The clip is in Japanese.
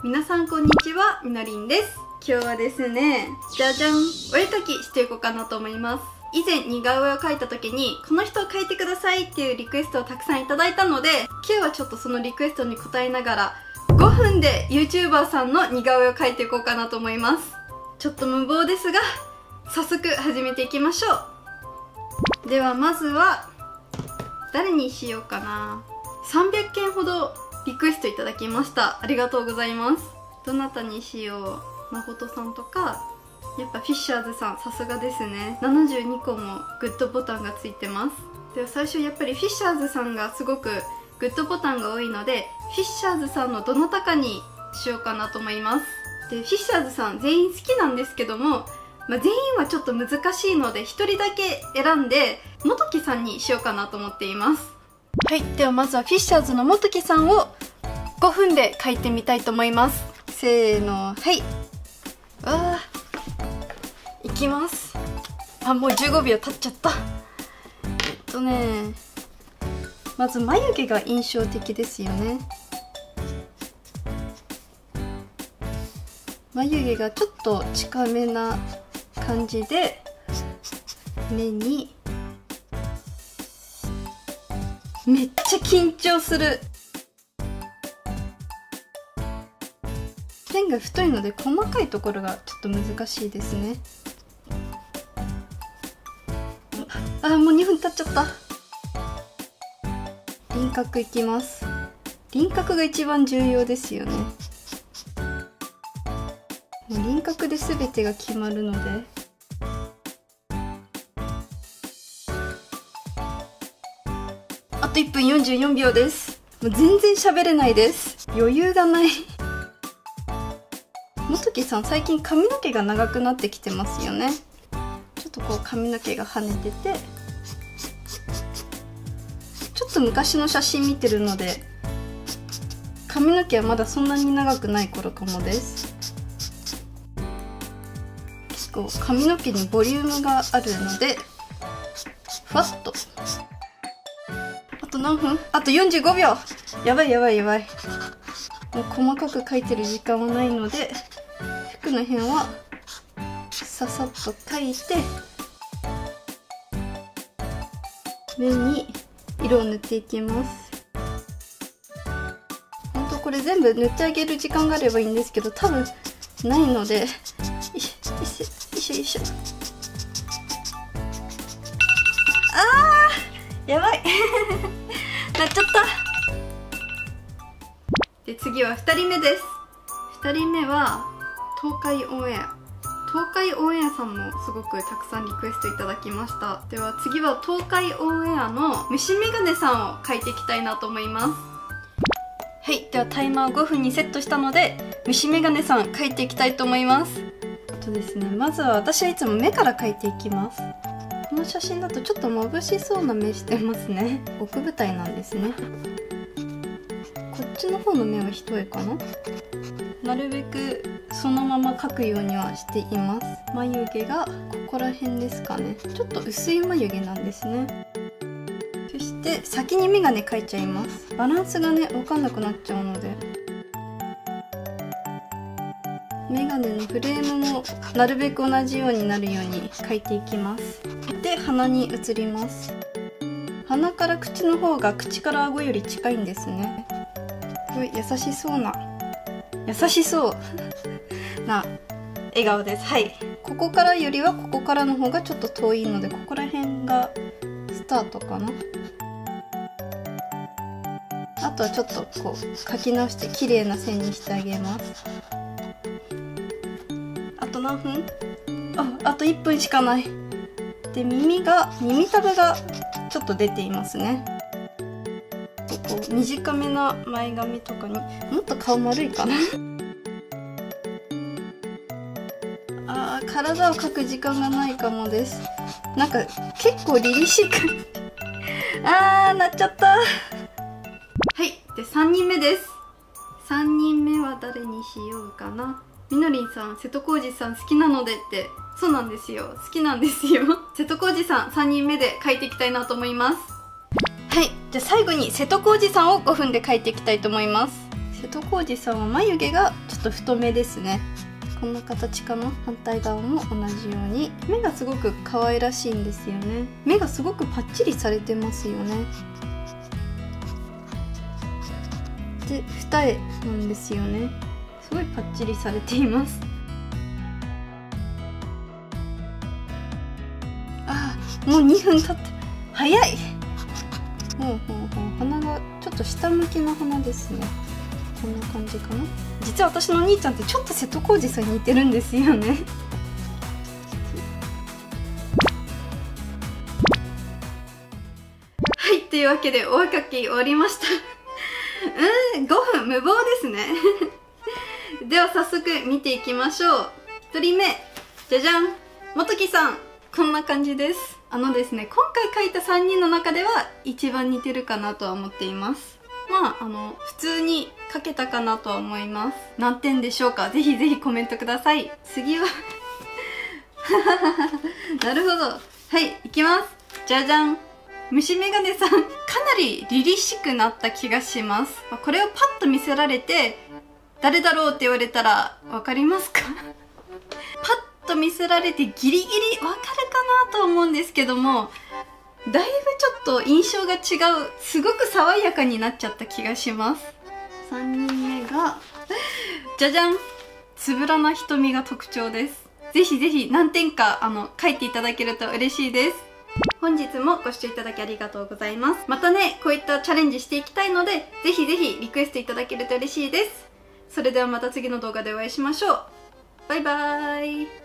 皆さんこんにちは、みのりんです。今日はですね、じゃじゃん、お絵描きしていこうかなと思います。以前似顔絵を描いた時にこの人を描いてくださいっていうリクエストをたくさんいただいたので、今日はちょっとそのリクエストに応えながら5分で YouTuber さんの似顔絵を描いていこうかなと思います。ちょっと無謀ですが早速始めていきましょう。ではまずは誰にしようかな。300件ほどリクエストいただきました。ありがとうございます。どなたにしよう。まほとさんとか、やっぱフィッシャーズさん、さすがですね。72個もグッドボタンがついてます。では最初やっぱりフィッシャーズさんがすごくグッドボタンが多いので、フィッシャーズさんのどなたかにしようかなと思います。でフィッシャーズさん全員好きなんですけども、全員はちょっと難しいので1人だけ選んで元木さんにしようかなと思っています。はい、ではまずはフィッシャーズの元木さんを5分で描いてみたいと思います。せーの、はい。いきます。もう15秒経っちゃった。まず眉毛が印象的ですよね。眉毛がちょっと近めな感じで、目にめっちゃ緊張する。線が太いので細かいところがちょっと難しいですね。もう2分経っちゃった。輪郭いきます。輪郭が一番重要ですよね。もう輪郭で全てが決まるので。あと1分44秒です。もう全然喋れないです。余裕がない。元木さん最近髪の毛が長くなってきてますよね。ちょっとこう髪の毛が跳ねてて、ちょっと昔の写真見てるので髪の毛はまだそんなに長くない頃かもです。結構髪の毛にボリュームがあるのでふわっと。あと何分？あと45秒。やばいやばいやばい。もう細かく描いてる時間はないので、服の辺はささっと描いて、目に色を塗っていきます。ほんとこれ全部塗ってあげる時間があればいいんですけど、多分ないので、よいしょよいしょよいしょよいしょ。やばいなっちゃった。で次は2人目です。2人目は東海オンエア。東海オンエアさんもすごくたくさんリクエストいただきました。では次は東海オンエアの虫眼鏡さんを描いていきたいなと思います。はい、ではタイマー5分にセットしたので虫眼鏡さん描いていきたいと思います。ですね、まずは私はいつも目から描いていきます。この写真だとちょっと眩しそうな目してますね。奥舞台なんですね。こっちの方の目は一重かな。なるべくそのまま描くようにはしています。眉毛がここら辺ですかね。ちょっと薄い眉毛なんですね。そして先に眼鏡描いちゃいます。バランスがね分かんなくなっちゃうので、眼鏡のフレームもなるべく同じようになるように描いていきます。で鼻に移ります。鼻から口の方が口から顎より近いんですね。すごい優しそうなな笑顔です。はい、ここからよりはここからの方がちょっと遠いので、ここら辺がスタートかな。あとはちょっとこう描き直して綺麗な線にしてあげます。あと何分？あと1分しかない。で耳たぶがちょっと出ていますね。こう短めな前髪とかに、もっと顔丸いかな体を描く時間がないかもです。なんか結構凛々しくなっちゃった。はい、で3人目です。3人目は誰にしようかな。みのりんさん、瀬戸康史さん好きなのでって。そうなんですよ、好きなんですよ瀬戸康史さん3人目で描いていきたいなと思います。はい、じゃあ最後に瀬戸康史さんを5分で描いていきたいと思います。瀬戸康史さんは眉毛がちょっと太めですね。こんな形かな。反対側も同じように。目がすごく可愛らしいんですよね。目がすごくパッチリされてますよね。で二重なんですよね。すごいパッチリされています。ああ、もう2分経って早い。鼻がちょっと下向きの鼻ですね。こんな感じかな。実は私のお兄ちゃんってちょっと瀬戸康史さんに似てるんですよね。はい、というわけでお絵かき終わりました5分無謀ですねでは早速見ていきましょう。1人目、じゃじゃん、元木さん。こんな感じです。ですね、今回描いた3人の中では一番似てるかなとは思っています。まあ普通に描けたかなとは思います。何点でしょうか。ぜひぜひコメントください。次はなるほど。はい、いきます。じゃじゃん、虫眼鏡さん。かなり凛々しくなった気がします。これをパッと見せられて誰だろうって言われたら分かりますかパッと見せられてギリギリ分かるかなと思うんですけども、だいぶちょっと印象が違う。すごく爽やかになっちゃった気がします。3人目がじゃじゃん、つぶらな瞳が特徴です。ぜひぜひ何点か書いていただけると嬉しいです。本日もご視聴いただきありがとうございます。またね、こういったチャレンジしていきたいので、ぜひぜひリクエストいただけると嬉しいです。それではまた次の動画でお会いしましょう。バイバーイ。